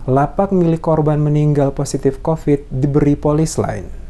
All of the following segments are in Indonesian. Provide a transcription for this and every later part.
Lapak milik korban meninggal positif COVID diberi polis lain.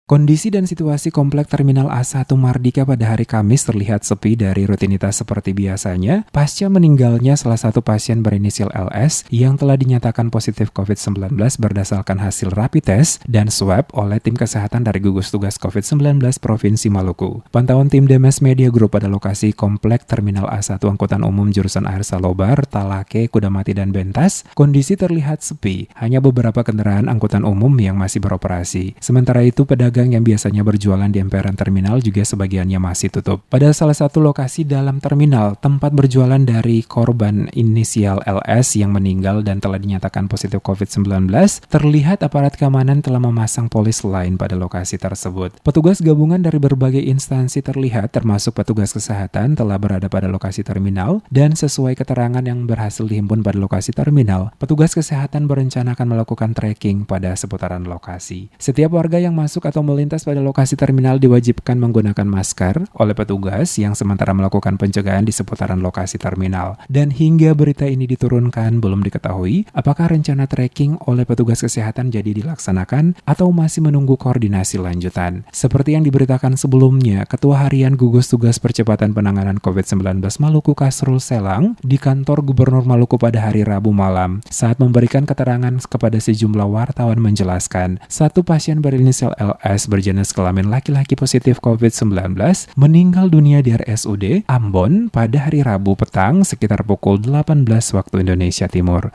Kondisi dan situasi komplek Terminal A1 Mardika pada hari Kamis terlihat sepi dari rutinitas seperti biasanya pasca meninggalnya salah satu pasien berinisial LS yang telah dinyatakan positif COVID-19 berdasarkan hasil rapid test dan swab oleh tim kesehatan dari gugus tugas COVID-19 Provinsi Maluku. Pantauan tim Demes Media Group pada lokasi komplek Terminal A1 Angkutan Umum jurusan Air Salobar, Talake, Kudamati, dan Bentas, kondisi terlihat sepi, hanya beberapa kendaraan angkutan umum yang masih beroperasi. Sementara itu, pedagang yang biasanya berjualan di emperan terminal juga sebagiannya masih tutup. Pada salah satu lokasi dalam terminal, tempat berjualan dari korban inisial LS yang meninggal dan telah dinyatakan positif COVID-19, terlihat aparat keamanan telah memasang polis lain pada lokasi tersebut. Petugas gabungan dari berbagai instansi terlihat, termasuk petugas kesehatan, telah berada pada lokasi terminal dan sesuai keterangan yang berhasil dihimpun pada lokasi terminal, petugas kesehatan berencana akan melakukan tracking pada seputaran lokasi. Setiap warga yang masuk atau melintas pada lokasi terminal diwajibkan menggunakan masker oleh petugas yang sementara melakukan pencegahan di seputaran lokasi terminal. Dan hingga berita ini diturunkan, belum diketahui apakah rencana tracking oleh petugas kesehatan jadi dilaksanakan atau masih menunggu koordinasi lanjutan. Seperti yang diberitakan sebelumnya, Ketua Harian Gugus Tugas Percepatan Penanganan COVID-19 Maluku Kasrul Selang di kantor Gubernur Maluku pada hari Rabu malam saat memberikan keterangan kepada sejumlah wartawan menjelaskan satu pasien berinisial LS berjenis kelamin laki-laki positif COVID-19 meninggal dunia di RSUD Ambon pada hari Rabu petang sekitar pukul 18 waktu Indonesia Timur.